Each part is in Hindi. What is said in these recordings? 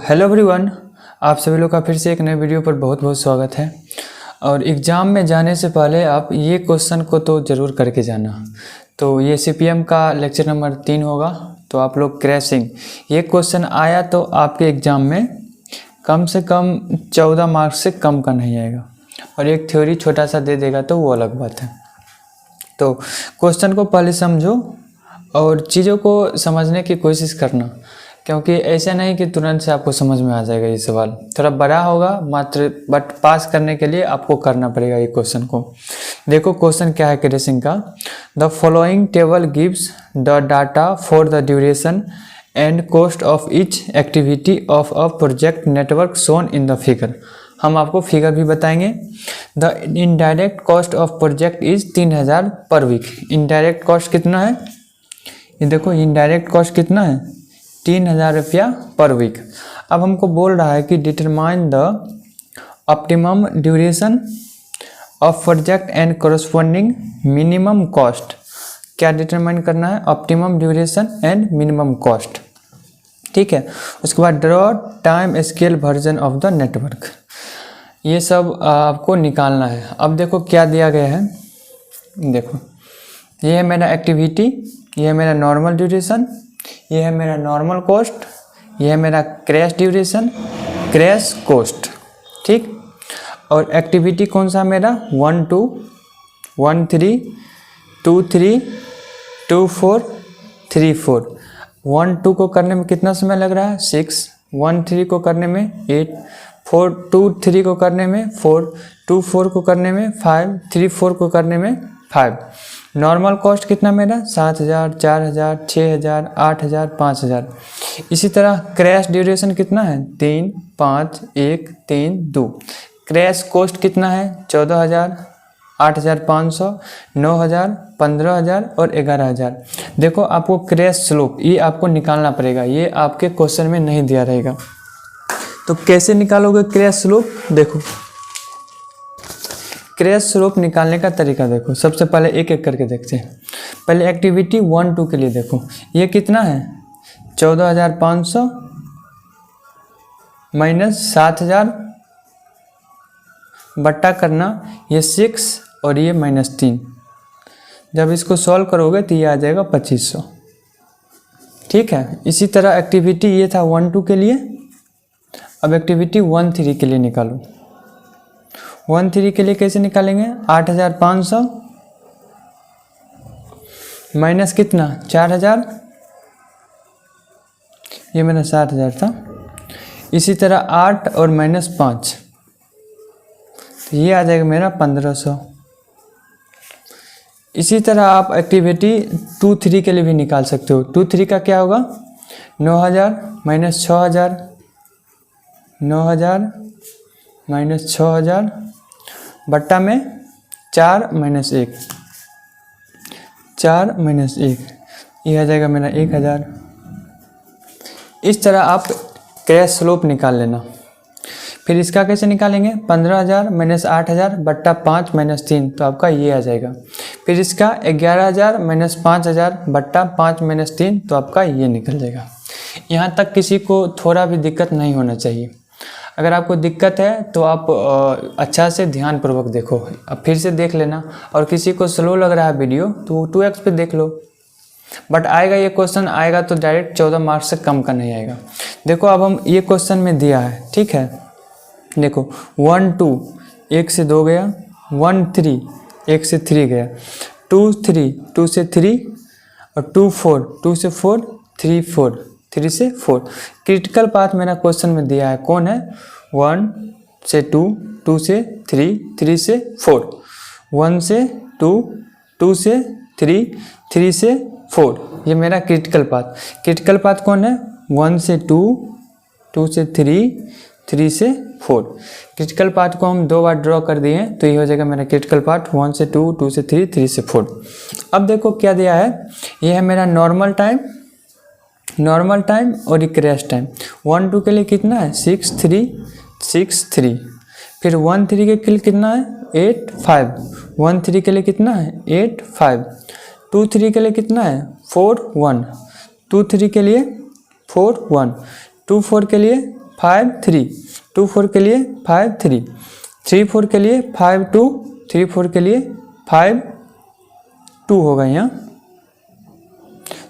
हेलो एवरीवन, आप सभी लोग का फिर से एक नए वीडियो पर बहुत बहुत स्वागत है। और एग्ज़ाम में जाने से पहले आप ये क्वेश्चन को तो ज़रूर करके जाना। तो ये सीपीएम का लेक्चर नंबर 3 होगा। तो आप लोग क्रैशिंग, ये क्वेश्चन आया तो आपके एग्ज़ाम में कम से कम 14 मार्क्स से कम का नहीं आएगा, और एक थ्योरी छोटा सा दे देगा तो वो अलग बात है। तो क्वेश्चन को पहले समझो और चीज़ों को समझने की कोशिश करना, क्योंकि ऐसा नहीं कि तुरंत से आपको समझ में आ जाएगा। ये सवाल थोड़ा बड़ा होगा मात्र, बट पास करने के लिए आपको करना पड़ेगा ये क्वेश्चन को। देखो क्वेश्चन क्या है क्रैशिंग का। The following table gives the data for the duration and cost of each activity of a project network shown in the figure. हम आपको फिगर भी बताएंगे। The indirect cost of project is 3000 per week. Indirect cost कितना है, ये देखो इनडायरेक्ट कॉस्ट कितना है, 3000 रुपया पर वीक। अब हमको बोल रहा है कि determine the optimum duration of project and corresponding minimum cost. क्या डिटरमाइन करना है, optimum duration and minimum cost. ठीक है, उसके बाद draw time scale version of the network. ये सब आपको निकालना है। अब देखो क्या दिया गया है, देखो ये है मेरा एक्टिविटी, ये है मेरा नॉर्मल ड्यूरेशन, ये है मेरा नॉर्मल कॉस्ट, ये है मेरा क्रैश ड्यूरेशन, क्रैश कॉस्ट। ठीक, और एक्टिविटी कौन सा मेरा 1 2 1 3 2 3 2 4 3 4। 1 2 को करने में कितना समय लग रहा है 6, 1 3 को करने में 8, 4 2 3 को करने में 4, 2 4 को करने में 5, 3 4 को करने में 5। नॉर्मल कॉस्ट कितना मेरा 7000, 4000, 6000, 8000, 5000। इसी तरह क्रैश ड्यूरेशन कितना है 3 5 1 3 2। क्रैश कॉस्ट कितना है 14000, 8500, 9000, 15000 और 11000। देखो आपको क्रैश स्लोप ये आपको निकालना पड़ेगा, ये आपके क्वेश्चन में नहीं दिया रहेगा। तो कैसे निकालोगे क्रैश स्लोप, देखो क्रैश स्लोप निकालने का तरीका देखो। सबसे पहले एक एक करके देखते हैं। पहले एक्टिविटी 1 2 के लिए देखो, ये कितना है 14500 माइनस 7000 बट्टा करना ये 6 और ये -3। जब इसको सॉल्व करोगे तो ये आ जाएगा 2500। ठीक है, इसी तरह एक्टिविटी ये था 1 2 के लिए। अब एक्टिविटी 1 3 के लिए निकालो। 1 3 के लिए कैसे निकालेंगे, 8500 माइनस कितना 4000, ये मेरा 7000 था। इसी तरह 8 और -5, तो ये आ जाएगा मेरा 1500। इसी तरह आप एक्टिविटी 2 3 के लिए भी निकाल सकते हो। 2 3 का क्या होगा 9000 माइनस 6000, 9000 माइनस 6000 बट्टा में 4 - 1, 4 - 1, ये आ जाएगा मेरा 1000। इस तरह आप क्रैश स्लोप निकाल लेना। फिर इसका कैसे निकालेंगे, 15000 माइनस 8000 बट्टा 5 - 3, तो आपका ये आ जाएगा। फिर इसका 11000 माइनस 5000 बट्टा 5 - 3, तो आपका ये निकल जाएगा। यहाँ तक किसी को थोड़ा भी दिक्कत नहीं होना चाहिए। अगर आपको दिक्कत है तो आप अच्छा से ध्यानपूर्वक देखो, अब फिर से देख लेना। और किसी को स्लो लग रहा है वीडियो तो 2x पे देख लो। बट आएगा ये क्वेश्चन आएगा तो डायरेक्ट 14 मार्क्स से कम का नहीं आएगा। देखो अब हम ये क्वेश्चन में दिया है, ठीक है। देखो 1 2 1 से 2 गया, 1 3 1 से 3 गया, 2 3 2 से 3 और 2 4 2 से 4, 3 4 3 से 4। क्रिटिकल पाथ मेरा क्वेश्चन में दिया है, कौन है 1 से 2, 2 से 3, 3 से 4, 1 से 2, 2 से 3, 3 से 4। ये मेरा क्रिटिकल पाथ। क्रिटिकल पाथ कौन है 1 से 2, 2 से 3, 3 से 4। क्रिटिकल पार्ट को हम 2 बार ड्रॉ कर दिए तो ये हो जाएगा मेरा क्रिटिकल पार्ट 1 से 2, 2 से 3, 3 से 4। अब देखो क्या दिया है, ये है मेरा नॉर्मल टाइम, नॉर्मल टाइम और ये क्रैश टाइम। 1 2 के लिए कितना है 6 3 6 3। फिर 1 3 के लिए कितना है 8 5। 1 3 के लिए कितना है 8 5। 2 3 के लिए कितना है 4 1। 2 3 के लिए 4 1, 2 4 के लिए 5 3, 2 4 के लिए 5 3, 3 4 के लिए 5 2, 3 4 के लिए 5 2 होगा यहाँ,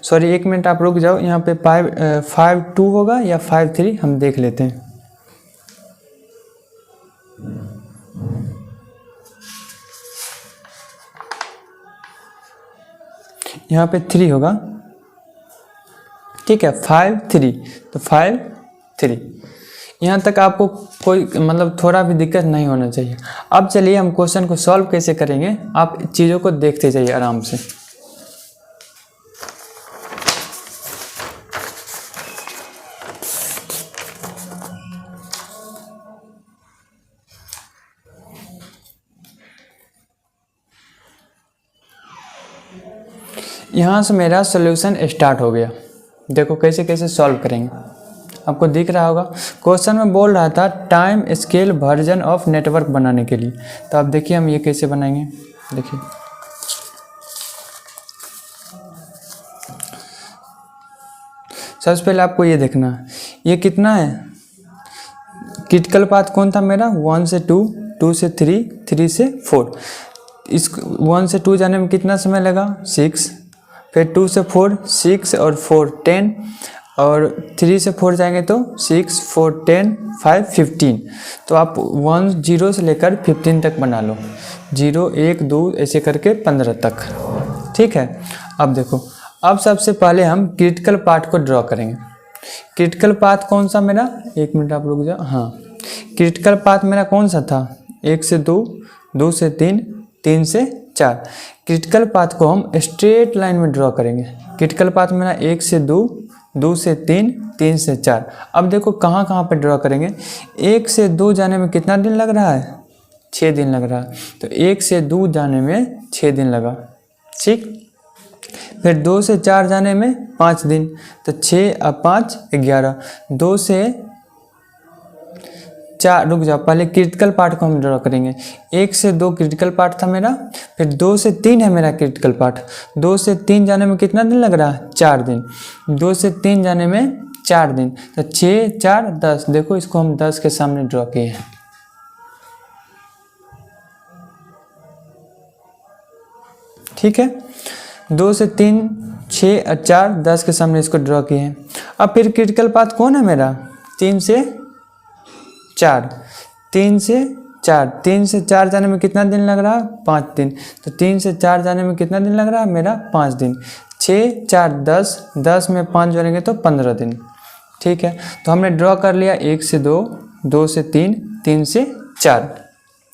सॉरी 1 मिनट आप रुक जाओ, यहाँ पे 5 2 होगा या 5 3 हम देख लेते हैं। यहाँ पे 3 होगा, ठीक है, 5 3, तो 5 3। यहाँ तक आपको कोई मतलब थोड़ा भी दिक्कत नहीं होना चाहिए। अब चलिए हम क्वेश्चन को सॉल्व कैसे करेंगे, आप चीज़ों को देखते जाइए आराम से। यहाँ से मेरा सॉल्यूशन स्टार्ट हो गया। देखो कैसे कैसे सॉल्व करेंगे, आपको दिख रहा होगा। क्वेश्चन में बोल रहा था time scale version of network बनाने के लिए, तो आप देखिए हम ये कैसे बनाएंगे। देखिए सबसे पहले आपको ये देखना है ये कितना है, क्रिटिकल पाथ कौन था मेरा, 1 से 2, 2 से 3, 3 से 4। इस 1 से 2 जाने में कितना समय लगा, 6, फिर 2 से 4 6 और 4 10, और 3 से 4 जाएंगे तो 6 4 10 5 15। तो आप 1 0 से लेकर 15 तक बना लो, 0 1 2 ऐसे करके 15 तक, ठीक है। अब देखो, अब सबसे पहले हम क्रिटिकल पार्ट को ड्रॉ करेंगे। क्रिटिकल पाथ कौन सा मेरा, 1 मिनट आप रुक जाओ। हाँ, क्रिटिकल पाथ मेरा कौन सा था, 1 से 2, 2 से 3, 3 से 4। क्रिटिकल पाथ को हम स्ट्रेट लाइन में ड्रॉ करेंगे। क्रिटिकल पाथ मेरा 1 से 2, 2 से 3, 3 से 4। अब देखो कहाँ कहाँ पे ड्रॉ करेंगे। 1 से 2 जाने में कितना दिन लग रहा है, 6 दिन लग रहा है, तो 1 से 2 जाने में 6 दिन लगा, ठीक। फिर 2 से 4 जाने में 5 दिन, तो 6 और 5 11। 2 से 4, रुक जाओ, पहले क्रिटिकल पार्ट को हम ड्रॉ करेंगे। 1 से 2 क्रिटिकल पार्ट था मेरा, फिर 2 से 3 है मेरा क्रिटिकल पार्ट। 2 से 3 जाने में कितना दिन लग रहा है, 4 दिन। 2 से 3 जाने में 4 दिन, तो 6 4 10। देखो इसको हम 10 के सामने ड्रॉ किए हैं, ठीक है। 2 से 3 6 और 4 10 के सामने इसको ड्रॉ किए हैं। अब फिर क्रिटिकल पाथ कौन है मेरा, 3 से 4, 3 से 4, 3 से 4 जाने में कितना दिन लग रहा है, 5 दिन। तो 3 से 4 जाने में कितना दिन लग रहा है मेरा, 5 दिन। 6 4 10, 10 में 5 जोड़ेंगे तो 15 दिन, ठीक है। तो हमने ड्रॉ कर लिया 1 से 2, 2 से 3, 3 से 4।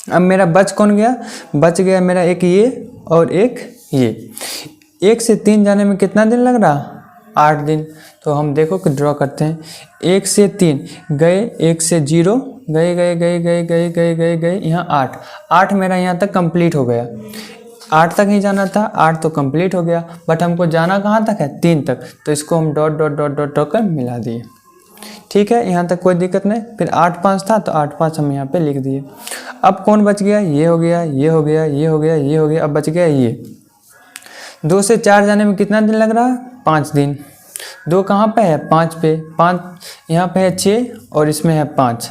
अब मेरा बच कौन गया, बच गया मेरा एक ये और एक ये। 1 से 3 जाने में कितना दिन लग रहा, 8 दिन। तो हम देखो कि ड्रॉ करते हैं। 1 से 3 गए, 1 से 0 गए गए गए गए गए गए गए गए, यहाँ 8, 8 मेरा यहाँ तक कंप्लीट हो गया। 8 तक ही जाना था, 8 तो कंप्लीट हो गया, बट हमको जाना कहाँ तक है, 3 तक। तो इसको हम dot dot dot dot dot कर मिला दिए, ठीक है। यहाँ तक कोई दिक्कत नहीं। फिर 8 5 था, तो 8 5 हम यहाँ पे लिख दिए। अब कौन बच गया, ये हो गया, ये हो गया, ये हो गया, ये हो गया। अब बच गया ये। 2 से 4 जाने में कितना दिन लग रहा है, 5 दिन। 2 कहाँ पे है, 5 पे, 5 यहाँ पे है 6 और इसमें है 5।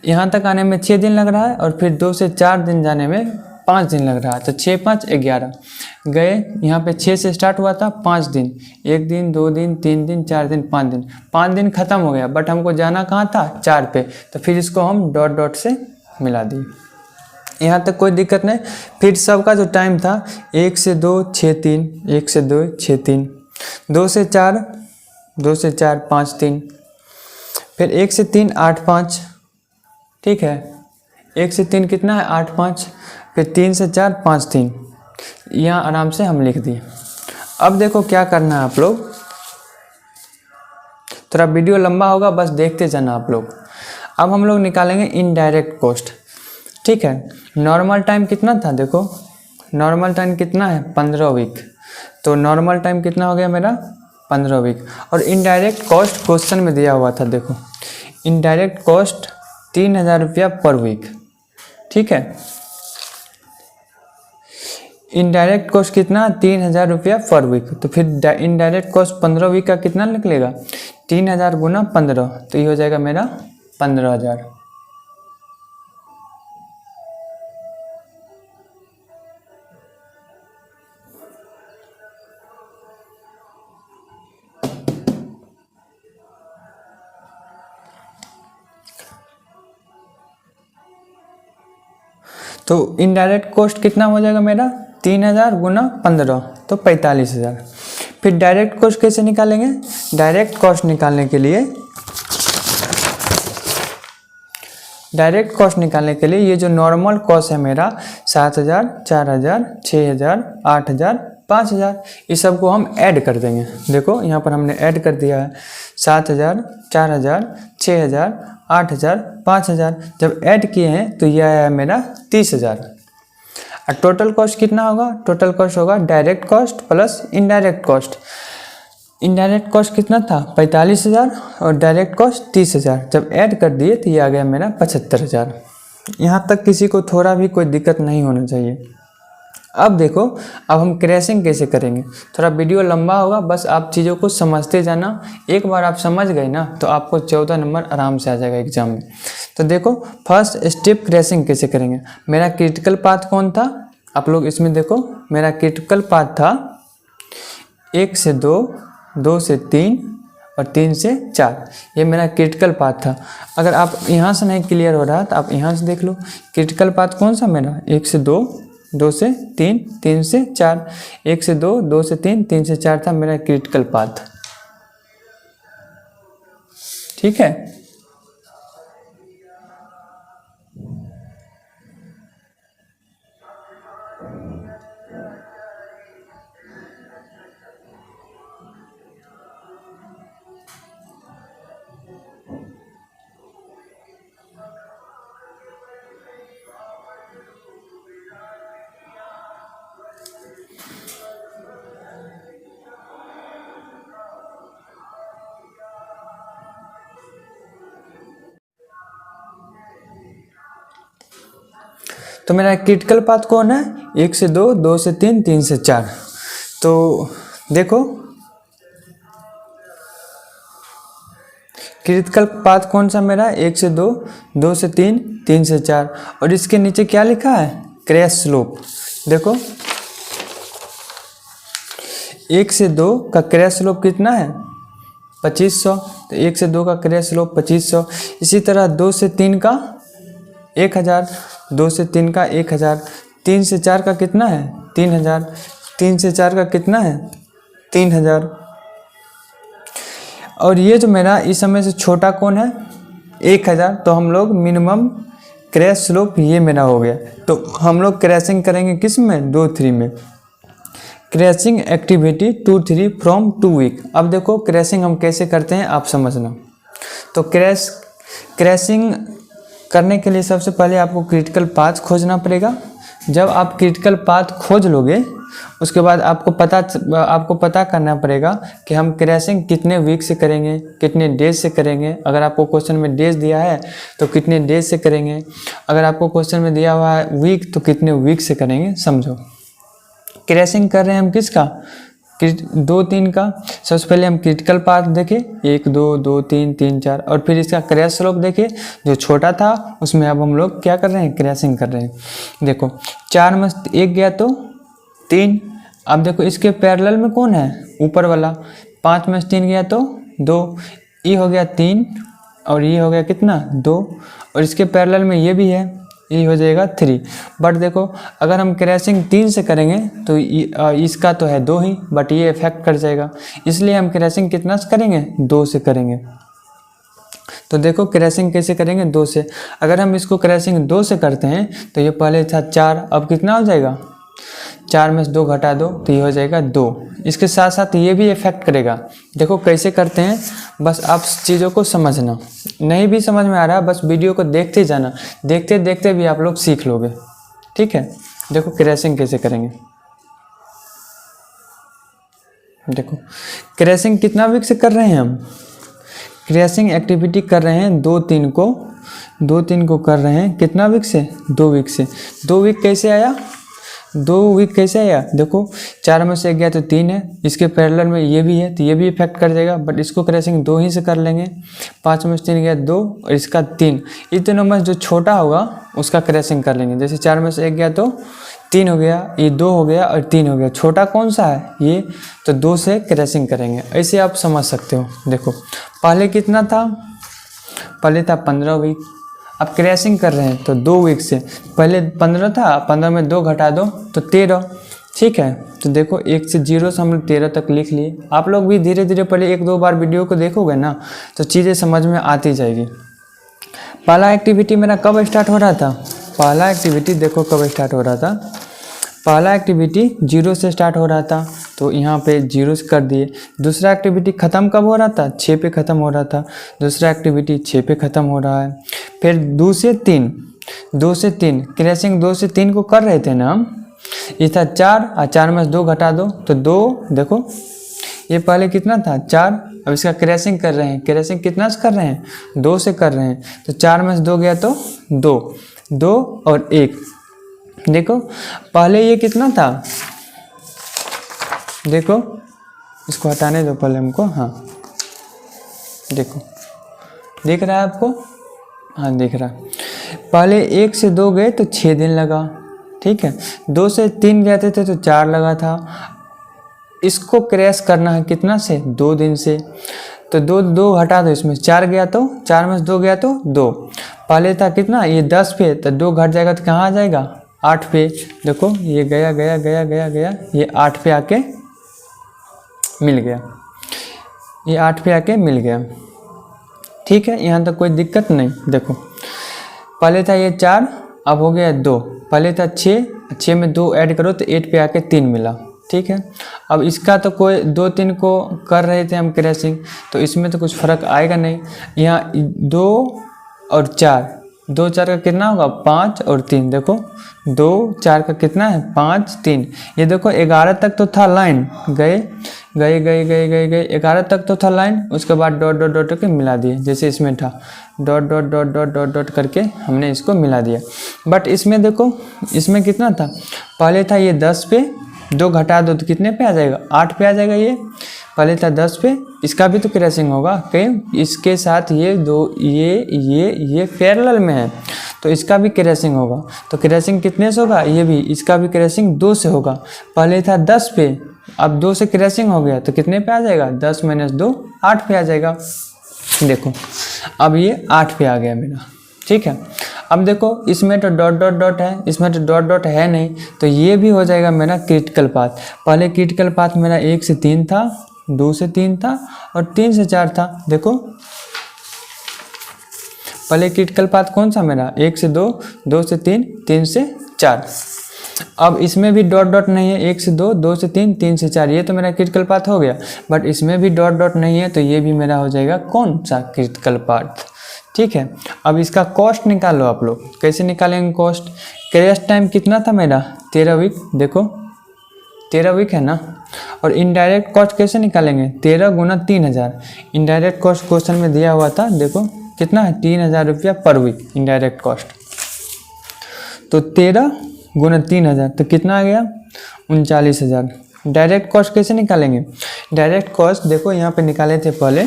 यहाँ तक आने में 6 दिन लग रहा है, और फिर 2 से 4 दिन जाने में 5 दिन लग रहा है। तो 6 5 11 गए, यहाँ पे 6 से स्टार्ट हुआ था, 5 दिन, 1 दिन 2 दिन 3 दिन 4 दिन 5 दिन, 5 दिन खत्म हो गया, बट हमको जाना कहाँ था, 4 पे। तो फिर इसको हम डॉट डॉट से मिला दिए। यहाँ तक कोई दिक्कत नहीं। फिर सबका जो टाइम था, 1 से 2 6 3, 1 से 2 6 3, 2 से 4 2 से 4 5 3, फिर 1 से 3 8 5, ठीक है। 1 से 3 कितना है, 8 5, फिर 3 से 4 5 3। यहाँ आराम से हम लिख दिए। अब देखो क्या करना है आप लोग, थोड़ा वीडियो लंबा होगा, बस देखते जाना आप लोग। अब हम लोग निकालेंगे इनडायरेक्ट कॉस्ट, ठीक है। नॉर्मल टाइम कितना था, देखो नॉर्मल टाइम कितना है, 15 वीक। तो नॉर्मल टाइम कितना हो गया मेरा, 15 वीक। और इनडायरेक्ट कॉस्ट क्वेश्चन में दिया हुआ था, देखो इनडायरेक्ट कॉस्ट 3000 रुपया पर वीक, ठीक है। इनडायरेक्ट कॉस्ट कितना 3000 रुपया पर वीक। तो फिर इनडायरेक्ट कॉस्ट 15 वीक का कितना निकलेगा 3000 गुना 15, तो ये हो जाएगा मेरा 15000। तो इनडायरेक्ट कॉस्ट कितना हो जाएगा मेरा 3000 गुना 15, तो 45000। फिर डायरेक्ट कॉस्ट कैसे निकालेंगे, डायरेक्ट कॉस्ट निकालने के लिए ये जो नॉर्मल कॉस्ट है मेरा 7000, 4000, 6000, 8000, 5000, इस सब को हम ऐड कर देंगे। देखो यहाँ पर हमने ऐड कर दिया है 7000, 4000, 6000, 8000, 5000। जब ऐड किए हैं तो यह आया मेरा 30000। और टोटल कॉस्ट कितना होगा, टोटल कॉस्ट होगा direct cost plus indirect cost. Indirect cost कितना था 45000 और डायरेक्ट कॉस्ट 30000। जब ऐड कर दिए तो ये आ गया मेरा 75000। यहाँ तक किसी को थोड़ा भी कोई दिक्कत नहीं होना चाहिए। अब देखो, अब हम क्रैशिंग कैसे करेंगे। थोड़ा वीडियो लंबा होगा, बस आप चीज़ों को समझते जाना। एक बार आप समझ गए ना तो आपको 14 नंबर आराम से आ जाएगा एग्जाम में। तो देखो, फर्स्ट स्टेप क्रैशिंग कैसे करेंगे। मेरा क्रिटिकल पाथ कौन था, आप लोग इसमें देखो, मेरा क्रिटिकल पाथ था 1 से 2, 2 से 3 और 3 से 4। ये मेरा क्रिटिकल पाथ था। अगर आप यहाँ से नहीं क्लियर हो रहा तो आप यहाँ से देख लो। क्रिटिकल पाथ कौन सा मेरा 1 से 2, 2 से 3, 3 से 4, 1 से 2, 2 से 3, 3 से 4 था मेरा क्रिटिकल पाथ। ठीक है। तो मेरा क्रिटिकल पाथ कौन है 1 से 2, 2 से 3, 3 से 4। तो देखो, क्रिटिकल पाथ कौन सा मेरा 1 से 2, 2 से 3, 3 से 4। और इसके नीचे क्या लिखा है क्रैश स्लोप। देखो 1 से 2 का क्रैश स्लोप कितना है 2500। तो 1 से 2 का क्रैश स्लोप 2500। इसी तरह 2 से 3 का 1000, 2 से 3 का 1000, 3 से 4 का कितना है 3000, 3 से 4 का कितना है 3000। और ये जो मेरा इस समय से छोटा कौन है 1000। तो हम लोग मिनिमम क्रैश स्लोप ये मेरा हो गया। तो हम लोग क्रैशिंग करेंगे किस में 2, 3 में। Crashing activity 2, 3 from 2 week. अब देखो क्रैशिंग हम कैसे करते हैं आप समझना। तो क्रैशिंग करने के लिए सबसे पहले आपको क्रिटिकल पाथ खोजना पड़ेगा। जब आप क्रिटिकल पाथ खोज लोगे उसके बाद आपको पता करना पड़ेगा कि हम क्रैशिंग कितने वीक से करेंगे, कितने डेज से करेंगे। अगर आपको क्वेश्चन में डेज दिया है तो कितने डेज से करेंगे। अगर आपको क्वेश्चन में दिया हुआ है वीक तो कितने वीक से करेंगे। समझो, क्रैशिंग कर रहे हैं हम किसका 2, 3 का। सबसे पहले हम क्रिटिकल पाथ देखें 1, 2, 2, 3, 3, 4। और फिर इसका क्रैश स्लोप देखें जो छोटा था उसमें अब हम लोग क्या कर रहे हैं क्रैशिंग कर रहे हैं। देखो 4 में 1 गया तो 3। अब देखो इसके पैरेलल में कौन है ऊपर वाला 5 में 3 गया तो 2। ये हो गया 3 और ये हो गया कितना 2। और इसके पैरेलल में ये भी है, ये हो जाएगा 3। बट देखो अगर हम क्रैशिंग 3 से करेंगे तो इसका तो है 2 ही, बट ये इफेक्ट कर जाएगा। इसलिए हम क्रैशिंग कितना से करेंगे 2 से करेंगे। तो देखो क्रैशिंग कैसे करेंगे 2 से। अगर हम इसको क्रैशिंग 2 से करते हैं तो ये पहले था 4, अब कितना हो जाएगा 4 में से 2 घटा दो तो ये हो जाएगा 2। इसके साथ साथ ये भी इफेक्ट करेगा। देखो कैसे करते हैं, बस आप चीज़ों को समझना। नहीं भी समझ में आ रहा है बस वीडियो को देखते जाना, देखते देखते भी आप लोग सीख लोगे। ठीक है। देखो क्रैशिंग कैसे करेंगे। देखो क्रैशिंग कितना वीक से कर रहे हैं हम, क्रैशिंग एक्टिविटी कर रहे हैं 2, 3 को कर रहे हैं कितना वीक से 2 वीक से। 2 वीक कैसे आया 2 वीक कैसे आया, देखो 4 में से 1 गया तो 3 है, इसके पैरेलल में ये भी है तो ये भी इफेक्ट कर जाएगा, बट इसको क्रैशिंग 2 ही से कर लेंगे। 5 में से 3 गया 2 और इसका 3, इस दोनों में जो छोटा होगा उसका क्रैशिंग कर लेंगे। जैसे 4 में से 1 गया तो 3 हो गया, ये 2 हो गया और 3 हो गया, छोटा कौन सा है ये, तो 2 से क्रैशिंग करेंगे। ऐसे आप समझ सकते हो। देखो पहले कितना था, पहले था 15 वीक, अब क्रैशिंग कर रहे हैं तो 2 वीक से, पहले 15 था, 15 में 2 घटा दो तो 13, ठीक है। तो देखो 1 से 0 से हम लोग 13 तक लिख लिए। आप लोग भी धीरे धीरे पहले 1-2 बार वीडियो को देखोगे ना तो चीज़ें समझ में आती जाएगी। पहला एक्टिविटी मेरा कब स्टार्ट हो रहा था, पहला एक्टिविटी देखो कब स्टार्ट हो रहा था, पहला एक्टिविटी 0 से स्टार्ट हो रहा था तो यहाँ पे 0 से कर दिए। दूसरा एक्टिविटी ख़त्म कब हो रहा था, 6 पे ख़त्म हो रहा था, दूसरा एक्टिविटी 6 पे ख़त्म हो रहा है। फिर 2 से 3 क्रैशिंग 2 से 3 को कर रहे थे ना हम, ये था 4 और 4 में से 2 घटा दो तो 2, देखो ये पहले कितना था 4, अब इसका क्रैशिंग कर रहे हैं, क्रैशिंग कितना से कर रहे हैं, 2 से कर रहे हैं, तो 4 में से 2 गया तो 2 और 1। देखो पहले ये कितना था, देखो इसको हटाने दो पहले हमको, हाँ देखो दिख रहा है आपको, हाँ दिख रहा है। पहले 1 से 2 गए तो 6 दिन लगा, ठीक है। 2 से 3 जाते थे तो 4 लगा था। इसको क्रैश करना है कितना से, 2 दिन से, तो 2 हटा दो, इसमें 4 गया तो 4 में से 2 गया तो 2। पहले था कितना, ये 10 पे, तो 2 घट जाएगा तो कहाँ आ जाएगा, 8 पे। देखो ये गया गया गया गया गया, ये 8 पे आके मिल गया, ये 8 पे आके मिल गया, ठीक है। यहाँ तक कोई दिक्कत नहीं। देखो पहले था ये 4, अब हो गया 2, पहले था 6 में 2 ऐड करो तो 8 पे आके 3 मिला, ठीक है। अब इसका तो कोई 2-3 को कर रहे थे हम क्रैशिंग, तो इसमें तो कुछ फ़र्क आएगा नहीं। यहाँ 2 और 4, 2 4 का कितना होगा 5 और 3, देखो 2 4 का कितना है 5 3, ये देखो 11 तक तो था लाइन, गए गए गए गए गए गए 11 तक तो था लाइन, उसके बाद डॉट डॉट डॉट करके मिला दिए, जैसे इसमें था dot dot dot dot dot dot करके हमने इसको मिला दिया। बट इसमें देखो, इसमें कितना था, पहले था ये 10 पे, 2 घटा दो तो कितने पे आ जाएगा, 8 पे आ जाएगा। ये पहले था 10 पे, इसका भी तो क्रैशिंग होगा, क्यों, इसके साथ ये 2 ये पैरेलल में है तो इसका भी क्रैशिंग होगा। तो क्रैशिंग कितने से होगा, ये भी, इसका भी क्रैशिंग 2 से होगा। पहले था 10 पे, अब 2 से क्रैशिंग हो गया तो कितने पे आ जाएगा, 10 - 2 8 पे आ जाएगा। देखो अब ये 8 पे आ गया मेरा, ठीक है। अब देखो इसमें तो डॉट डॉट डॉट है, इसमें तो डॉट डॉट है नहीं, तो ये भी हो जाएगा मेरा क्रिटिकल पाथ। पहले क्रिटिकल पाथ मेरा 1 से 3 था, 2 से 3 था और 3 से 4 था। देखो पहले क्रिटिकल पाथ कौन सा मेरा, 1 से 2, 2 से 3, 3 से 4। अब इसमें भी डॉट डॉट नहीं है, 1 से 2, 2 से 3, 3 से 4, ये तो मेरा क्रिटिकल पाथ हो गया। बट इसमें भी डॉट डॉट नहीं है तो ये भी मेरा हो जाएगा कौन सा, क्रिटिकल पाथ, ठीक है। अब इसका कॉस्ट निकालो आप लोग, कैसे निकालेंगे कॉस्ट, क्रैश टाइम कितना था मेरा 13 वीक, देखो 13 वीक है ना। और इनडायरेक्ट कॉस्ट कैसे निकालेंगे, 13 गुना 3000, इनडायरेक्ट कॉस्ट क्वेश्चन में दिया हुआ था, देखो कितना है 3000 रुपया पर वीक इनडायरेक्ट कॉस्ट। तो 13 गुना 3000 तो कितना आ गया 39000। डायरेक्ट कॉस्ट कैसे निकालेंगे, डायरेक्ट कॉस्ट देखो यहाँ पे निकाले थे पहले,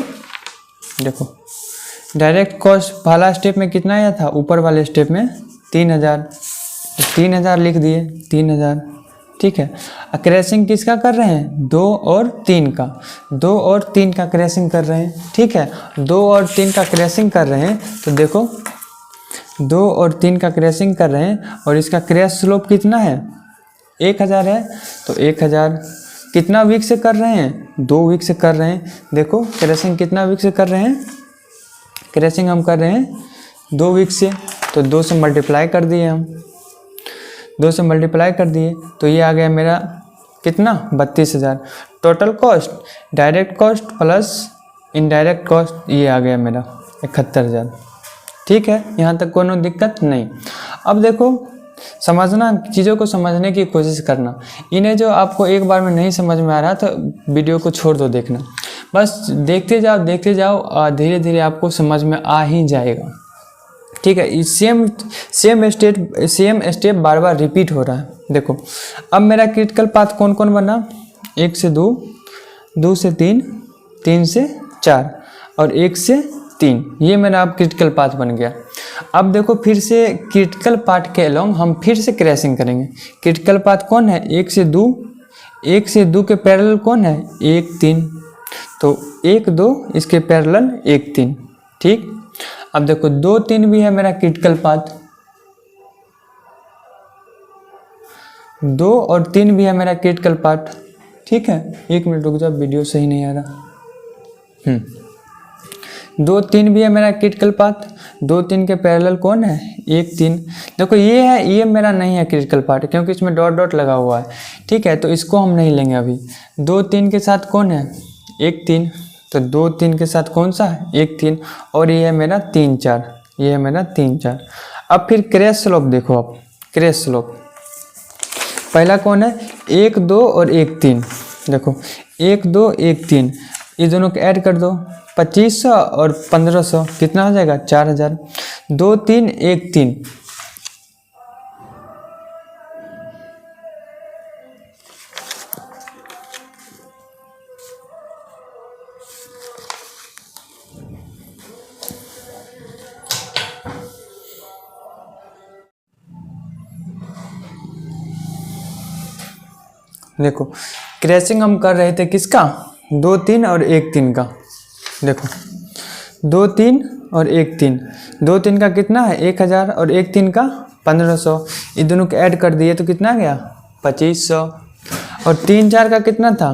देखो डायरेक्ट कॉस्ट पहला स्टेप में कितना आया था, ऊपर वाले स्टेप में 3000, तो 3000 लिख दिए 3000, ठीक है। क्रैशिंग किसका कर रहे हैं, 2 और 3 का, 2 और 3 का क्रैशिंग कर रहे हैं, ठीक है। 2 और 3 का क्रैशिंग कर रहे हैं तो देखो 2 और 3 का क्रैशिंग कर रहे हैं और इसका क्रैश स्लोप कितना है 1000 है, तो 1000 कितना वीक से कर रहे हैं, 2 वीक से कर रहे हैं। देखो क्रैशिंग कितना वीक से कर रहे हैं, क्रैशिंग हम कर रहे हैं 2 वीक से, तो 2 से मल्टीप्लाई कर दिए हम, 2 से मल्टीप्लाई कर दिए तो ये आ गया मेरा कितना 32000। Total cost direct cost plus indirect cost ये आ गया मेरा 71000, ठीक है। यहाँ तक कोनो दिक्कत नहीं। अब देखो समझना, चीज़ों को समझने की कोशिश करना, इन्हें जो आपको एक बार में नहीं समझ में आ रहा तो वीडियो को छोड़ दो देखना, बस देखते जाओ और धीरे धीरे आपको समझ में आ ही जाएगा, ठीक है। सेम स्टेप बार बार रिपीट हो रहा है, देखो अब मेरा क्रिटिकल पाथ कौन कौन बना, 1 से 2, 2 से 3, 3 से 4 और 1 से 3, ये मेरा अब क्रिटिकल पाथ बन गया। अब देखो फिर से क्रिटिकल पाथ के अलोंग हम फिर से क्रैशिंग करेंगे। क्रिटिकल पाथ कौन है, 1 से 2, 1 से 2 के पैरेलल कौन है, 1 3, तो 1 2 इसके पैरेलल 1 3, ठीक। अब देखो 2 3 भी है मेरा क्रिटिकल पाथ, 2 और 3 भी है मेरा क्रिटिकल पाथ, ठीक है। 1 मिनट रुक जाओ, वीडियो सही नहीं आ रहा। 2 3 भी है मेरा क्रिटिकल पाथ, 2 3 के पैरेलल कौन है, 1 3। देखो ये है, ये मेरा नहीं है क्रिटिकल पाथ क्योंकि इसमें डॉट डॉट लगा हुआ है, ठीक है, तो इसको हम नहीं लेंगे अभी। 2 3 के साथ कौन है, 1 3, तो 2 3 के साथ कौन सा है, 1 3, और ये है मेरा 3 4, ये है मेरा 3 4। अब फिर क्रैश स्लोप देखो, अब क्रैश स्लोप पहला कौन है, 1 2 और 1 3। देखो 1 2 1 3, ये दोनों को ऐड कर दो, 2500 और 1500 कितना हो जाएगा, 4000। 2 3 1 3, देखो क्रैशिंग हम कर रहे थे किसका, 2 3 और 1 3 का। देखो 2 3 और 1 3, 2 3 का कितना है 1000 और 1 3 का 1500, ये दोनों को ऐड कर दिए तो कितना गया 2500। और 3 4 का कितना था,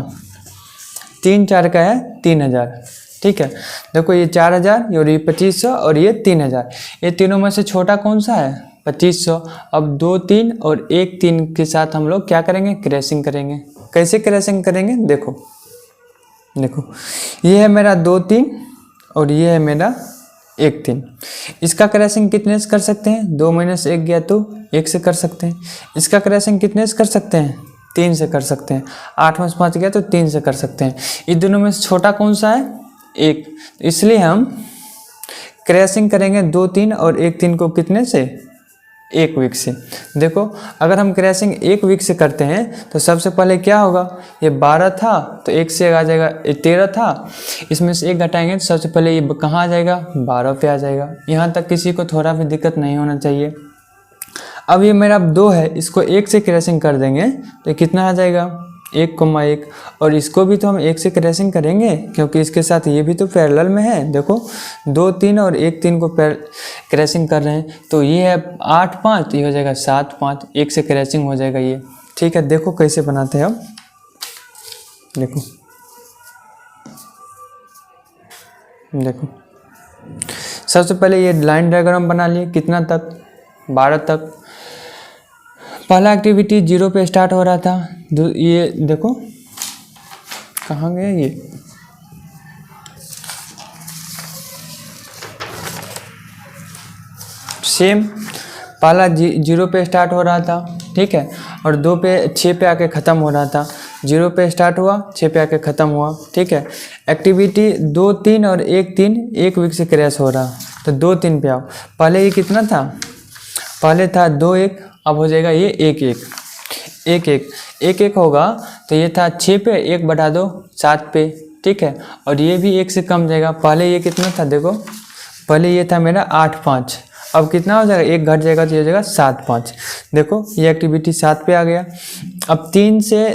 3 4 का है 3000, ठीक है। देखो ये 4000 और ये 2500 और ये 3000, ये तीनों में से छोटा कौन सा है, 2500। अब 2 3 और 1 3 के साथ हम लोग क्या करेंगे, क्रैशिंग करेंगे। कैसे क्रैशिंग करेंगे, देखो देखो ये है मेरा 2 3 और ये है मेरा 1 3। इसका क्रैशिंग कितने से कर सकते हैं, 2 - 1 गया तो 1 से कर सकते हैं। इसका क्रैशिंग कितने से कर सकते हैं, 3 से कर सकते हैं। 8 में से 5 गया तो 3 से कर सकते हैं। इन दोनों में से छोटा कौन सा है, 1, इसलिए हम क्रैशिंग करेंगे 2 3 और 1 3 को कितने से, 1 वीक से। देखो अगर हम क्रैशिंग 1 वीक से करते हैं तो सबसे पहले क्या होगा, ये 12 था तो 1 से आ जाएगा, ये 13 था, इसमें से 1 घटाएंगे तो सबसे पहले ये कहाँ आ जाएगा, 12 पे आ जाएगा। यहाँ तक किसी को थोड़ा भी दिक्कत नहीं होना चाहिए। अब ये मेरा 2 है, इसको 1 से क्रैशिंग कर देंगे तो कितना आ जाएगा, 1,1, और इसको भी तो हम 1 से क्रैशिंग करेंगे क्योंकि इसके साथ ये भी तो पैरेलल में है। देखो 2 3 और 1 3 को क्रैशिंग कर रहे हैं तो ये है 8 5, ये हो जाएगा 7 5, 1 से क्रैशिंग हो जाएगा ये, ठीक है। देखो कैसे बनाते हैं अब, देखो देखो सबसे पहले ये लाइन डायग्राम बना लिए, कितना तक, 12 तक। पहला एक्टिविटी 0 पे स्टार्ट हो रहा था, ये देखो कहाँ गया ये, सेम पहला 0 पे स्टार्ट हो रहा था, ठीक है, और 2 पे 6 पे आके ख़त्म हो रहा था। 0 पे स्टार्ट हुआ, 6 पे आके ख़त्म हुआ, ठीक है। एक्टिविटी 2 3 और 1 3 1 वीक से क्रैश हो रहा, तो 2 3 पे आओ। पहले ये कितना था, पहले था 2 1, अब हो जाएगा ये 1 1 1 1 1 1 होगा तो ये था 6 पे, 1 बढ़ा दो 7 पे, ठीक है, और ये भी 1 से कम जाएगा। पहले ये कितना था, देखो पहले ये था मेरा 8 5, अब कितना हो जाएगा, 1 घट जाएगा तो ये हो जाएगा 7 5। देखो ये एक्टिविटी 7 पे आ गया। अब 3 से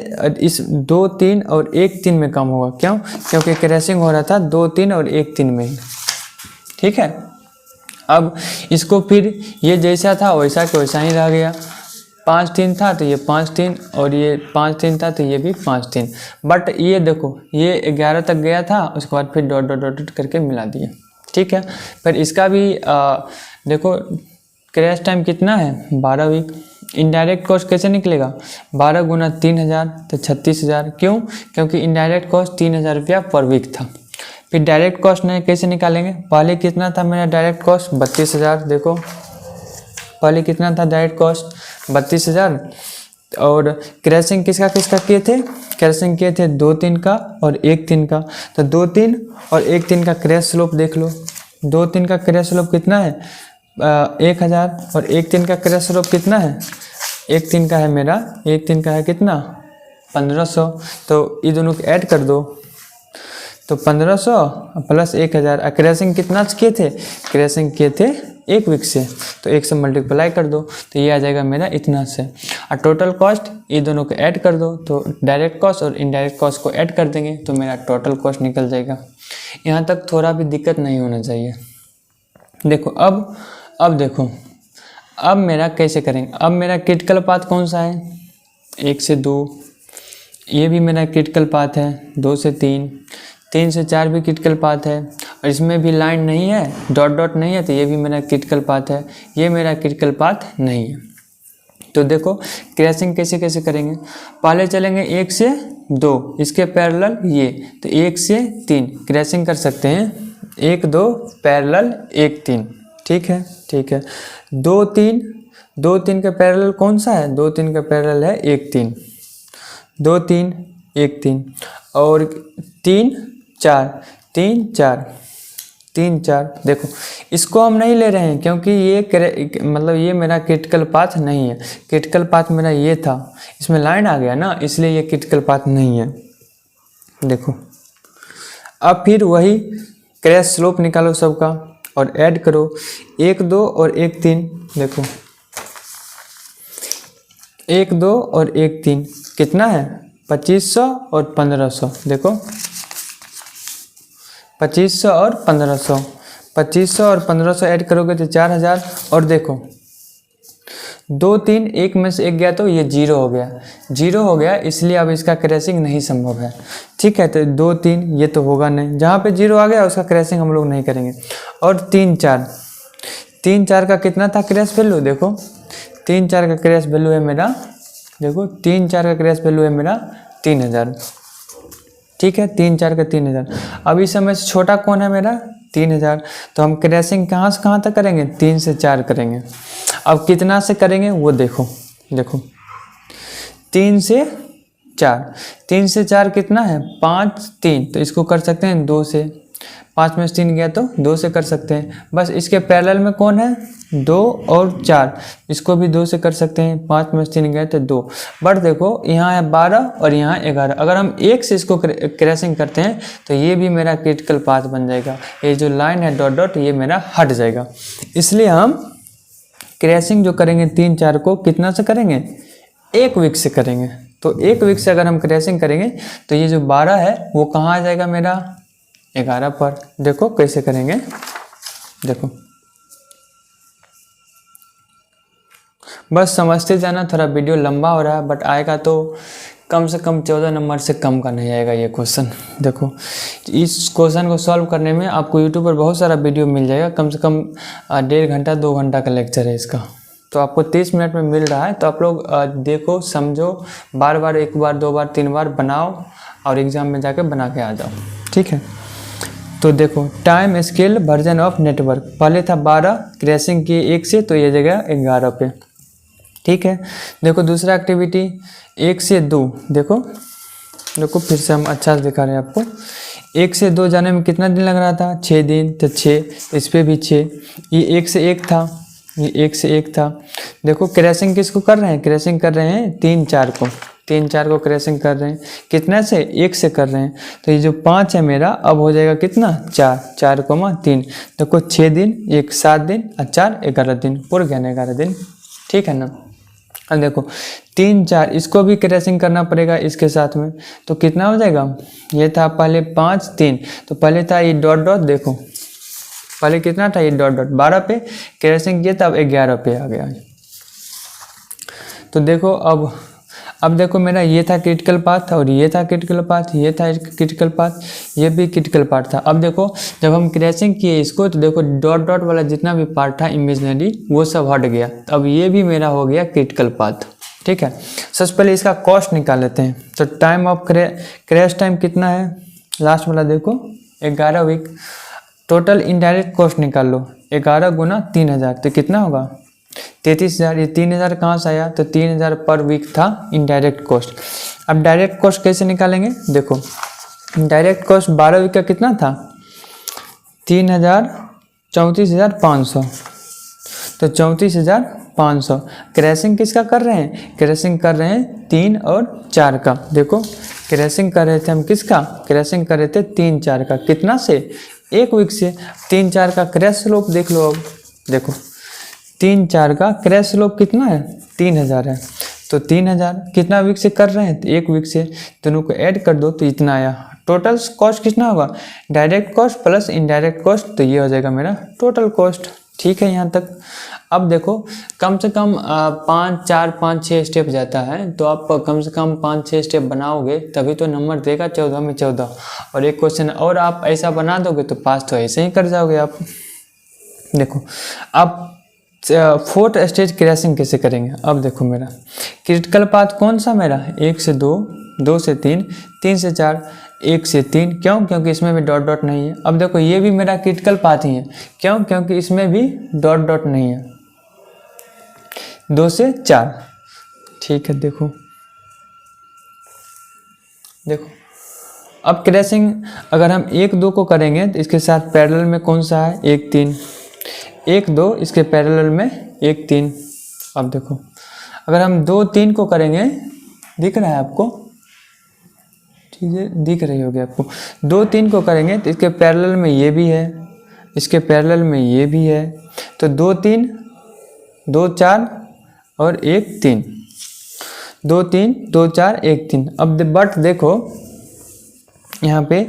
इस 2 3 और 1 3 में कम होगा, क्यों, क्योंकि क्रैशिंग हो रहा था 2 3 और 1 3 में ही, ठीक है। अब इसको फिर ये जैसा था वैसा के वैसा ही रह गया। 5 3 था तो ये 5 3 और ये 5 3 था तो ये भी 5 3, बट ये देखो ये 11 तक गया था, उसके बाद फिर डॉट डॉट डॉट करके मिला दिए, ठीक है। पर इसका भी देखो क्रैश टाइम कितना है, 12 वीक। इनडायरेक्ट कॉस्ट कैसे निकलेगा, 12 गुना 3000 तो 36,000, क्यों, क्योंकि इनडायरेक्ट कॉस्ट 3000 रुपया पर वीक था। फिर डायरेक्ट कॉस्ट नहीं कैसे निकालेंगे, पहले कितना था मेरा डायरेक्ट कॉस्ट, 32,000। देखो पहले कितना था डायरेक्ट कॉस्ट, 32,000। और क्रैशिंग किसका किसका किए थे, क्रैशिंग किए थे 2 3 का और 1 3 का, तो 2 3 और 1 3 का क्रैश स्लोप देख लो। 2 3 का क्रैश स्लोप कितना है, 1000, और 1 3 का क्रैश स्लोप कितना है, 1,3 का है मेरा, 1,3 का है कितना 1500, तो ये दोनों को ऐड कर दो तो 1500 प्लस 1000। क्रैशिंग कितना किए थे, क्रैशिंग किए थे 1 वीक से, तो 1 से मल्टीप्लाई कर दो तो ये आ जाएगा मेरा इतना से। और टोटल कॉस्ट ये दोनों को ऐड कर दो, तो डायरेक्ट कॉस्ट और इनडायरेक्ट कॉस्ट को ऐड कर देंगे तो मेरा टोटल कॉस्ट निकल जाएगा। यहाँ तक थोड़ा भी दिक्कत नहीं होना चाहिए। देखो अब देखो अब मेरा कैसे करेंगे। अब मेरा क्रिटिकल पाथ कौन सा है, 1 से 2, ये भी मेरा क्रिटिकल पाथ है, 2 से 3, 3 से 4 भी क्रिटिकल पाथ है, और इसमें भी लाइन नहीं है, डॉट डॉट नहीं है, तो ये भी मेरा क्रिटिकल पाथ है, ये मेरा क्रिटिकल पाथ नहीं है। तो देखो क्रैशिंग कैसे कैसे करेंगे। पहले चलेंगे 1 से 2, इसके पैरेलल ये, तो 1 से 3 क्रैशिंग कर सकते हैं, 1 2 पैरेलल 1 3, ठीक है ठीक है। 2 3, 2 3 का पैरेलल कौन सा है, 2 3 का पैरेलल है 1 3, 2 3 1 3, और 3 4 3 4 3 4। देखो इसको हम नहीं ले रहे हैं क्योंकि ये मतलब ये मेरा क्रिटिकल पाथ नहीं है, क्रिटिकल पाथ मेरा ये था, इसमें लाइन आ गया ना, इसलिए ये क्रिटिकल पाथ नहीं है। देखो अब फिर वही क्रैश स्लोप निकालो सबका और ऐड करो, 1 2 और 1 3। देखो 1 2 और 1 3 कितना है, 2500 और 1500। देखो 2500 और 1500, 2500 और 1500 ऐड करोगे तो 4000। और देखो 2 3 1 में से 1 गया तो ये 0 हो गया, 0 हो गया, इसलिए अब इसका क्रैशिंग नहीं संभव है, ठीक है। तो 2 3 ये तो होगा नहीं, जहाँ पे 0 आ गया उसका क्रैशिंग हम लोग नहीं करेंगे। और 3 4, 3 4 का कितना था क्रैश वैल्यू, देखो 3 4 का क्रैश वैल्यू है मेरा, देखो 3 4 का क्रैश वैल्यू है मेरा 3000, ठीक है। 3 4 का 3000। अब इस समय से छोटा कौन है मेरा 3000, तो हम क्रैशिंग कहाँ से कहाँ तक करेंगे, 3 से 4 करेंगे। अब कितना से करेंगे वो देखो, देखो 3 से 4, 3 से 4 कितना है 5 3, तो इसको कर सकते हैं 2 से, 5 में से 3 गया तो 2 से कर सकते हैं। बस इसके पैरेलल में कौन है 2 और 4, इसको भी 2 से कर सकते हैं, 5 में से 3 गए तो 2। बट देखो यहाँ है 12 और यहाँ 11, अगर हम 1 से इसको क्रैशिंग करते हैं तो ये भी मेरा क्रिटिकल पाथ बन जाएगा, ये जो लाइन है डॉट डॉट ये मेरा हट जाएगा। इसलिए हम क्रैशिंग जो करेंगे 3 4 को कितना से करेंगे, 1 वीक से करेंगे। तो 1 वीक से अगर हम क्रैशिंग करेंगे तो ये जो 12 है वो कहाँ आ जाएगा मेरा 11 पर। देखो कैसे करेंगे, देखो बस समझते जाना, थोड़ा वीडियो लंबा हो रहा है बट आएगा तो कम से कम 14 नंबर से कम का नहीं आएगा ये क्वेश्चन। देखो इस क्वेश्चन को सॉल्व करने में आपको यूट्यूब पर बहुत सारा वीडियो मिल जाएगा, कम से कम 1.5 घंटा 2 घंटा का लेक्चर है इसका, तो आपको 30 मिनट में मिल रहा है। तो आप लोग देखो समझो, बार बार 1 बार 2 बार 3 बार बनाओ और एग्ज़ाम में जाके बना के आ जाओ, ठीक है। तो देखो time scale version of network, पहले था 12, क्रैशिंग की 1 से तो ये जगह 11 पे, ठीक है। देखो दूसरा एक्टिविटी 1 से 2, देखो देखो फिर से हम अच्छा से दिखा रहे हैं आपको। 1 से 2 जाने में कितना दिन लग रहा था, 6 दिन, तो 6, इस पर भी 6, ये 1 से 1 था, ये 1 से 1 था। देखो क्रैशिंग किसको कर रहे हैं, क्रैशिंग कर रहे हैं 3 4 को, 3 4 को क्रैशिंग कर रहे हैं, कितना से 1 से कर रहे हैं। तो ये जो 5 है मेरा अब हो जाएगा कितना 4, 4 3। देखो 6 दिन, 1 7 दिन और 4 11 दिन, पूरा गया 11 दिन, ठीक है ना। अब देखो 3 4 इसको भी क्रैशिंग करना पड़ेगा इसके साथ में, तो कितना हो जाएगा, ये था पहले 5 3, तो पहले था ये डॉट डॉट, देखो पहले कितना था ये डॉट डॉट, 12 पे क्रैशिंग किया तब 11 पे आ गया। तो देखो अब देखो मेरा ये था क्रिटिकल पाथ और ये था क्रिटिकल पाथ, ये था क्रिटिकल पाथ, ये भी क्रिटिकल पार्ट था। अब देखो जब हम क्रैशिंग किए इसको तो देखो डॉट डॉट वाला जितना भी पार्ट था इमेजिनरी वो सब हट गया, अब ये भी मेरा हो गया क्रिटिकल पाथ, ठीक है। सबसे पहले इसका कॉस्ट निकाल लेते हैं। तो टाइम ऑफ क्रैश टाइम कितना है, लास्ट वाला देखो 11 वीक। टोटल इनडायरेक्ट कॉस्ट निकाल लो, 11 गुना 3000 तो कितना होगा 33,000। ये 3000 कहाँ से आया, तो 3000 पर वीक था इनडायरेक्ट कॉस्ट। अब डायरेक्ट कॉस्ट कैसे निकालेंगे, देखो डायरेक्ट कॉस्ट 12 वीक का कितना था 3000, 34,500, तो 34,500 500। क्रैशिंग किसका कर रहे हैं? क्रैशिंग कर रहे हैं 3 और 4 का। देखो क्रैशिंग कर रहे थे हम किसका? क्रैशिंग कर रहे थे 3 4 का। कितना से? 1 वीक से। 3 4 का क्रैश स्लोप देख लो। अब देखो 3 4 का क्रैश स्लोप कितना है? 3000 है। तो 3000 कितना वीक से कर रहे हैं? 1 वीक से। दोनों को ऐड कर दो तो इतना आया। टोटल कॉस्ट कितना होगा? Direct cost plus indirect cost, तो ये हो जाएगा मेरा टोटल कॉस्ट। ठीक है यहाँ तक। अब देखो कम से कम 5 4 5 6 स्टेप जाता है, तो आप कम से कम 5 6 स्टेप बनाओगे तभी तो नंबर देगा 14 में 14। और एक क्वेश्चन और आप ऐसा बना दोगे तो पास तो ऐसे ही कर जाओगे आप। देखो अब 4th स्टेज क्रैशिंग कैसे करेंगे? अब देखो मेरा क्रिटिकल पाथ कौन सा मेरा? 1 से 2, 2 से 3, 3 से 4, 1 से 3। क्यों? क्योंकि इसमें भी डॉट डॉट नहीं है। अब देखो ये भी मेरा क्रिटिकल पाथ ही है। क्यों? क्योंकि इसमें भी डॉट डॉट नहीं है। 2 से 4। ठीक है। देखो अब क्रैशिंग अगर हम 1 2 को करेंगे तो इसके साथ पैरेलल में कौन सा है? 1 3। 1 2 इसके पैरेलल में 1 3। अब देखो अगर हम 2 3 को करेंगे, दिख रहा है आपको? चीज़ें दिख रही होगी आपको। 2 3 को करेंगे तो इसके पैरेलल में ये भी है, इसके पैरेलल में ये भी है। तो 2 3 2 4 और 1 3, 2 3 2 4 1 3। अब बट देखो यहाँ पे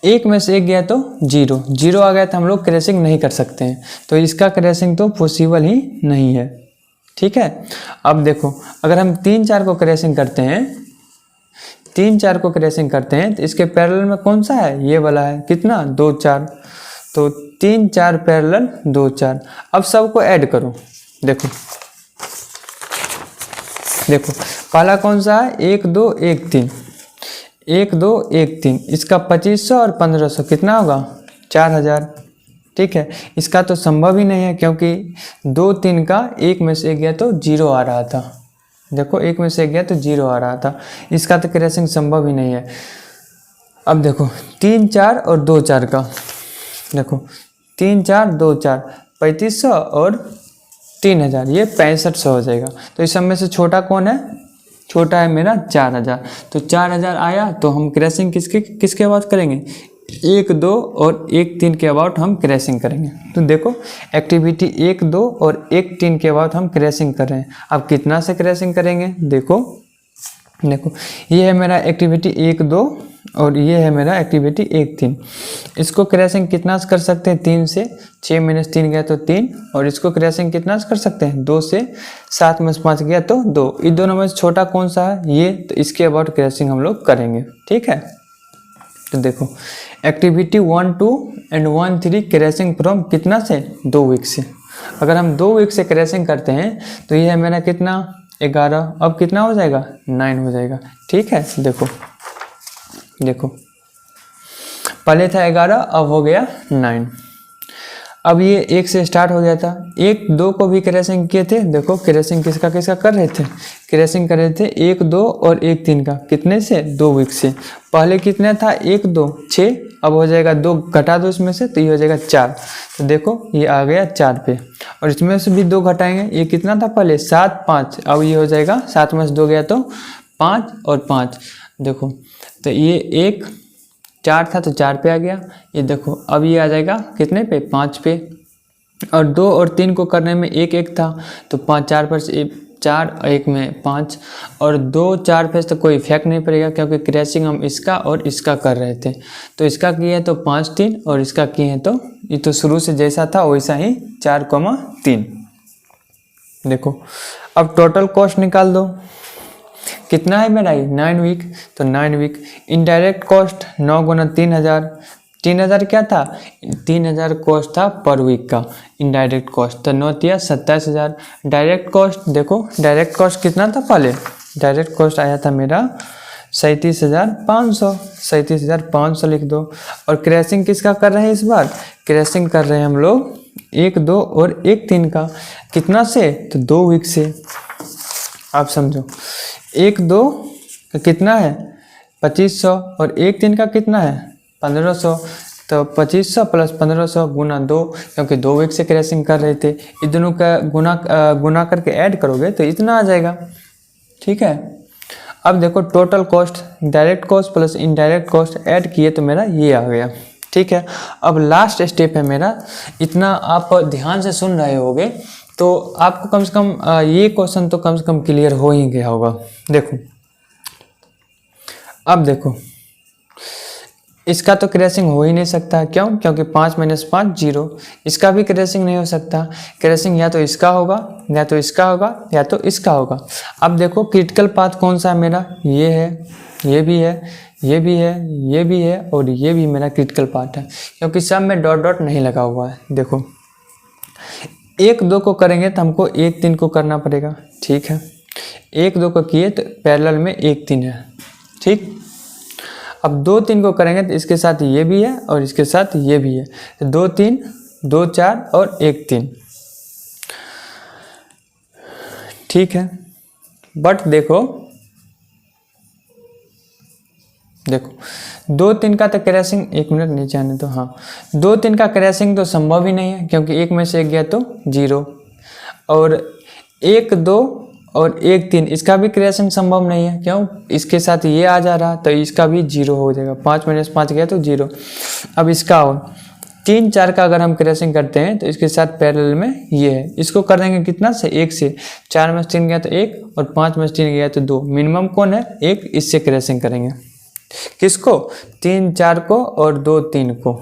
1 में से 1 गया तो 0 0 आ गया तो हम लोग क्रैशिंग नहीं कर सकते हैं। तो इसका क्रैशिंग तो पॉसिबल ही नहीं है। ठीक है। अब देखो अगर हम 3 4 को क्रैशिंग करते हैं, 3 4 को क्रैशिंग करते हैं तो इसके पैरेलल में कौन सा है? ये वाला है। कितना? 2 4। तो 3 4 पैरेलल 2 4। अब सबको ऐड करो। देखो पहला कौन सा है? 1 2 1 3, 1 2 1 3। इसका 2500 और 1500 कितना होगा? 4000। ठीक है। इसका तो संभव ही नहीं है क्योंकि 2 3 का 1 में से 1 गया तो 0 आ रहा था। देखो 1 में से 1 गया तो 0 आ रहा था। इसका तो क्रैशिंग संभव ही नहीं है। अब देखो 3 4 और 2 4 का, देखो 3 4 2 4, 3500 और 3000, ये 6500 हो जाएगा। तो इस सब में से छोटा कौन है? छोटा है मेरा 4000। तो 4000 आया तो हम क्रैशिंग किसके अबाउट करेंगे? 1 2 और 1 3 के अबाउट हम क्रैशिंग करेंगे। तो देखो एक्टिविटी 1 2 और 1 3 के अबाउट हम क्रैशिंग कर रहे हैं। अब कितना से क्रैशिंग करेंगे? देखो ये है मेरा एक्टिविटी 1 2 और ये है मेरा एक्टिविटी 1 3। इसको क्रैशिंग कितना से कर सकते हैं? 3 से 6 में 3 गया तो 3। और इसको क्रैशिंग कितना से कर सकते हैं? 2 से 7 में 5 गया तो 2। इन दोनों में से छोटा कौन सा है? ये। तो इसके अबाउट क्रैशिंग हम लोग करेंगे। ठीक है। तो देखो एक्टिविटी 1 2 एंड 1 3 क्रैशिंग फ्रॉम कितना से? 2 वीक से। अगर हम 2 वीक से क्रैशिंग करते हैं तो ये है मेरा कितना? 11। अब कितना हो जाएगा? 9 हो जाएगा। ठीक है। देखो पहले था 11, अब हो गया 9। अब ये 1 से स्टार्ट हो गया था। 1 2 को भी क्रैशिंग किए थे। देखो क्रैशिंग किसका कर रहे थे? क्रैशिंग कर रहे थे 1 2 और 1 3 का। कितने से? 2 वीक से। पहले कितना था? 1 2 6, अब हो जाएगा 2 घटा दो इसमें से तो ये हो जाएगा 4। तो देखो ये आ गया 4 पे। और इसमें से भी 2 घटाएंगे। ये कितना था पहले? 7 5, अब ये हो जाएगा 7 में से 2 गया तो 5 और 5। देखो तो ये 1 4 था तो 4 पे आ गया। ये देखो अब ये आ जाएगा कितने पे? 5 पे। और 2 और 3 को करने में 1 1 था तो 5 4 पर 4 और 1 में 5। और 2 4 पे तो कोई इफेक्ट नहीं पड़ेगा क्योंकि क्रैशिंग हम इसका और इसका कर रहे थे। तो इसका किए तो 5 3 और इसका किए हैं तो ये तो शुरू से जैसा था वैसा ही 4 3। देखो अब टोटल कॉस्ट निकाल दो। कितना है मेरा? 9 वीक। तो 9 वीक। इनडायरेक्ट कॉस्ट 9 गुना 3000। 3000 क्या था? 3000 कॉस्ट था पर वीक का इनडायरेक्ट कॉस्ट। तो 9 तिया 27000। डायरेक्ट कॉस्ट देखो, डायरेक्ट कॉस्ट कितना था पहले? डायरेक्ट कॉस्ट आया था मेरा 37,500। 37,500 लिख दो। और क्रैशिंग किसका कर रहे हैं इस बार? क्रैशिंग कर रहे हैं हम लोग 1 2 और 1 3 का। कितना से? तो 2 वीक से। आप समझो 1 2 का कितना है? 2500 और 1 3 का कितना है? 1500। तो 2500 प्लस 1500 गुना 2, क्योंकि 2 वीक से क्रैशिंग कर रहे थे, इन दोनों का गुना करके ऐड करोगे तो इतना आ जाएगा। ठीक है, अब देखो total cost, direct cost plus indirect cost add किए तो मेरा ये आ गया। ठीक है, अब लास्ट स्टेप है मेरा, इतना आप ध्यान से सुन रहे होगे तो आपको कम से कम ये क्वेश्चन तो कम से कम क्लियर हो ही गया होगा। देखो, अब देखो इसका तो क्रैशिंग हो ही नहीं सकता, क्यों? क्योंकि 5 - 5 0, इसका भी क्रैशिंग नहीं हो सकता। क्रैशिंग या तो इसका होगा, या तो इसका होगा, या तो इसका होगा। अब देखो क्रिटिकल पाथ कौन सा है मेरा, ये है, ये भी है, ये भी है, ये भी है, और ये भी मेरा क्रिटिकल पार्ट है, क्योंकि सब में डॉट डॉट नहीं लगा हुआ है। देखो 1 2 को करेंगे तो हमको 1 3 को करना पड़ेगा। ठीक है, 1 2 को किए तो पैरेलल में 1 3 है। ठीक, अब 2 3 को करेंगे तो इसके साथ ये भी है और इसके साथ ये भी है, तो 2 3 2 4 और 1 3। ठीक है, बट देखो 2 3 का तो क्रैशिंग, 1 मिनट नीचे आने तो, हाँ 2 3 का क्रैशिंग तो संभव ही नहीं है, क्योंकि 1 में से 1 गया तो 0, और 1 2 और 1 3 इसका भी क्रैशिंग संभव नहीं है, क्यों? इसके साथ ये आ जा रहा तो इसका भी 0 हो जाएगा, 5 - 5 गया तो 0। अब इसका और 3 4 का अगर हम क्रैशिंग करते हैं तो इसके साथ पैरेलल में ये है, इसको कर देंगे कितना से 1 से, 4 में से 3 गया तो 1 और 5 में से 3 गया तो 2, मिनिमम कौन है 1, इससे क्रैशिंग करेंगे। किसको? 3 4 को और 2 3 को।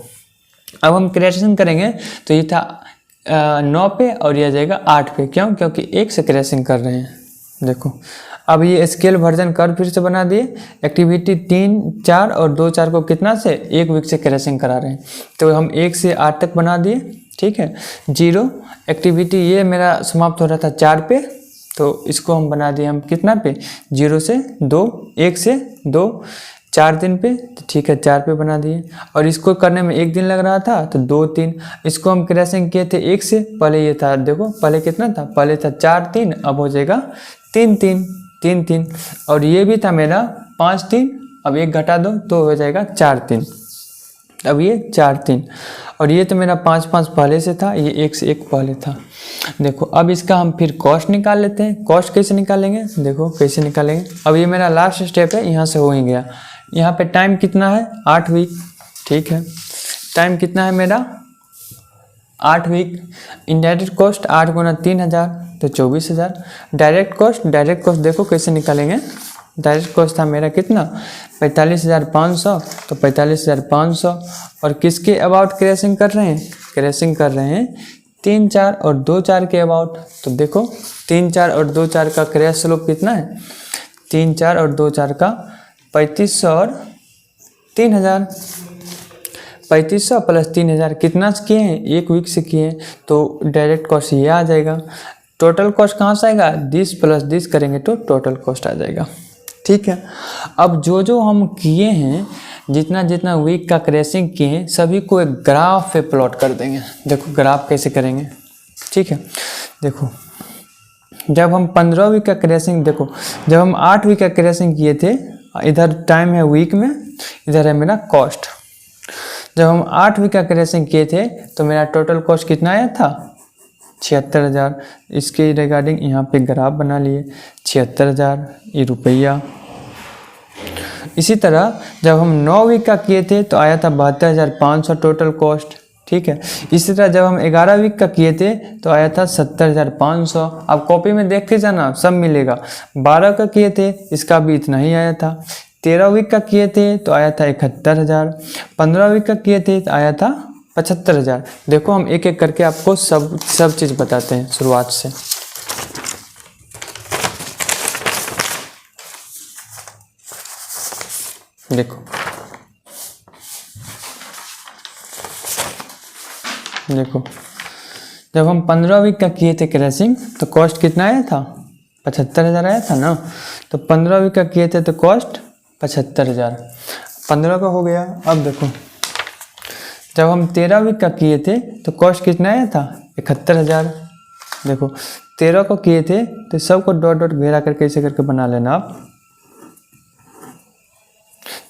अब हम क्रैशिंग करेंगे तो ये था 9 पे और ये आ जाएगा 8 पे, क्यों? क्योंकि 1 से क्रैशिंग कर रहे हैं। देखो अब ये स्केल वर्जन कर फिर से बना दिए, एक्टिविटी 3 4 और 2 4 को कितना से 1 वीक से क्रैशिंग करा रहे हैं, तो हम 1 से 8 तक बना दिए। ठीक है, 0 एक्टिविटी ये मेरा समाप्त हो रहा था 4 पे, तो इसको हम बना दिए हम कितना पे, 0 से 2, 1 से 2 4 दिन पे, तो ठीक है 4 पे बना दिए। और इसको करने में 1 दिन लग रहा था तो 2 3, इसको हम क्रैशिंग किए थे 1 से, पहले ये था, देखो पहले कितना था, पहले था 4 3, अब हो जाएगा 3 3 3 3, और ये भी था मेरा 5 3, अब 1 घटा दो तो हो जाएगा 4 3, अब ये 4 3, और ये तो मेरा 5 5 पहले से था, ये 1 से 1 पहले था। देखो अब इसका हम फिर कॉस्ट निकाल लेते हैं। कॉस्ट कैसे निकालेंगे, देखो कैसे निकालेंगे। अब ये मेरा लास्ट स्टेप है, यहाँ से हो ही गया। यहाँ पे टाइम कितना है 8 वीक। ठीक है, टाइम कितना है मेरा 8 वीक। इनडायरेक्ट कॉस्ट 8 गुना 3000 तो 24000। डायरेक्ट कॉस्ट देखो कैसे निकालेंगे। डायरेक्ट कॉस्ट था मेरा कितना 45500, तो 45500, और किसके अबाउट क्रैशिंग कर रहे हैं, क्रैशिंग कर रहे हैं 3 4 और 2 4 के अबाउट। तो देखो 3 4 और 2 4 का क्रैश स्लोप कितना है, 3 4 और 2 4 का 3500 और 3000। 3500 प्लस 3000 कितना से किए हैं, 1 वीक से किए हैं, तो डायरेक्ट कॉस्ट ये आ जाएगा। टोटल कॉस्ट कहाँ से आएगा, 10 प्लस 10 करेंगे तो टोटल कॉस्ट आ जाएगा। ठीक है, अब जो हम किए हैं, जितना जितना वीक का क्रैशिंग किए हैं, सभी को एक ग्राफ पे प्लॉट कर देंगे। देखो ग्राफ कैसे करेंगे। ठीक है, देखो जब हम 15 वीक का क्रैशिंग, देखो जब हम 8 वीक का क्रैशिंग किए थे, इधर टाइम है वीक में, इधर है मेरा कॉस्ट। जब हम 8 वीक का क्रैशिंग किए थे तो मेरा टोटल कॉस्ट कितना आया था 76000। इसके रिगार्डिंग यहाँ पे ग्राफ बना लिए, 76000 ये रुपया। इसी तरह जब हम 9 वीक का किए थे तो आया था 72500 टोटल कॉस्ट। ठीक है, इसी तरह जब हम 11 वीक का किए थे तो आया था 70500। आप कॉपी में देख के जाना, सब मिलेगा। 12 का किए थे, इसका भी इतना ही आया था। 13 वीक का किए थे तो आया था 71000। 15 वीक का किए थे तो आया था 75000। देखो हम एक एक करके आपको सब चीज़ बताते हैं शुरुआत से। देखो जब हम 15 वीक का किए थे क्रैशिंग तो कॉस्ट कितना आया था 75000 आया था ना। तो 15 वीक का किए थे तो कॉस्ट 75000, 15 का हो गया। अब देखो जब हम 13 वीक का किए थे तो कॉस्ट कितना आया था 71000। देखो 13 को किए थे तो सबको डॉट डॉट घेरा करके ऐसे करके बना लेना आप।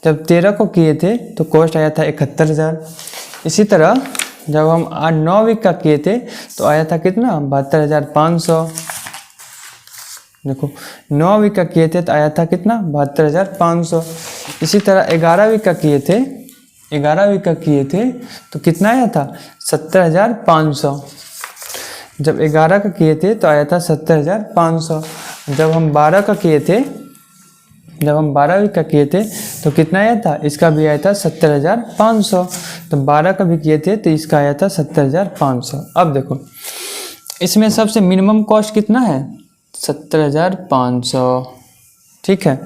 जब 13 को किए थे तो कॉस्ट आया था 71000। इसी तरह जब हम 9 वीक का किए थे तो आया था कितना 72,500। देखो 9 वीक का किए थे तो आया था कितना 72,500। इसी तरह 11 वीक का किए थे, 11 वीक का किए थे तो कितना आया था 70,500। जब 11 का किए थे तो आया था 70,500। जब हम 12 का किए थे, जब हम 12 वीक का किए थे तो कितना आया था, इसका भी आया था 70,500। तो 12 का भी किए थे तो इसका आया था 70,500। अब देखो इसमें सबसे मिनिमम कॉस्ट कितना है 70,500, ठीक है।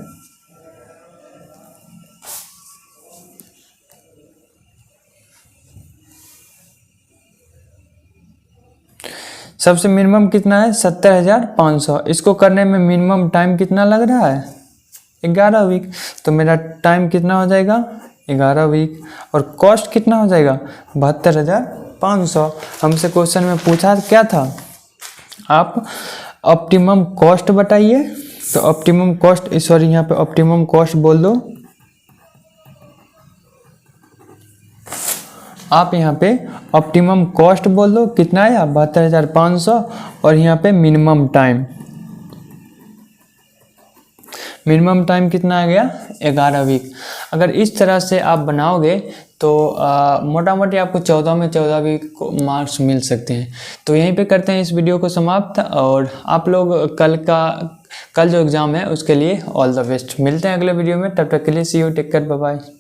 सबसे मिनिमम कितना है 70,500। इसको करने में मिनिमम टाइम कितना लग रहा है 11 वीक। तो मेरा टाइम कितना हो जाएगा 11 वीक। और कॉस्ट कितना हो जाएगा 72,500। हमसे क्वेश्चन में पूछा क्या था, आप ऑप्टिमम कॉस्ट बताइए। तो ऑप्टिमम कॉस्ट, सॉरी यहाँ पे ऑप्टिमम कॉस्ट बोल दो आप, यहाँ पे ऑप्टिमम कॉस्ट बोल दो कितना आया 72,500। और यहाँ पे मिनिमम टाइम, मिनिमम टाइम कितना आ गया 11 वीक। अगर इस तरह से आप बनाओगे तो मोटा मोटी आपको 14 में 14 वीक मार्क्स मिल सकते हैं। तो यहीं पे करते हैं इस वीडियो को समाप्त। और आप लोग कल जो एग्ज़ाम है उसके लिए ऑल द बेस्ट। मिलते हैं अगले वीडियो में, तब तक के लिए see you, take care, bye bye.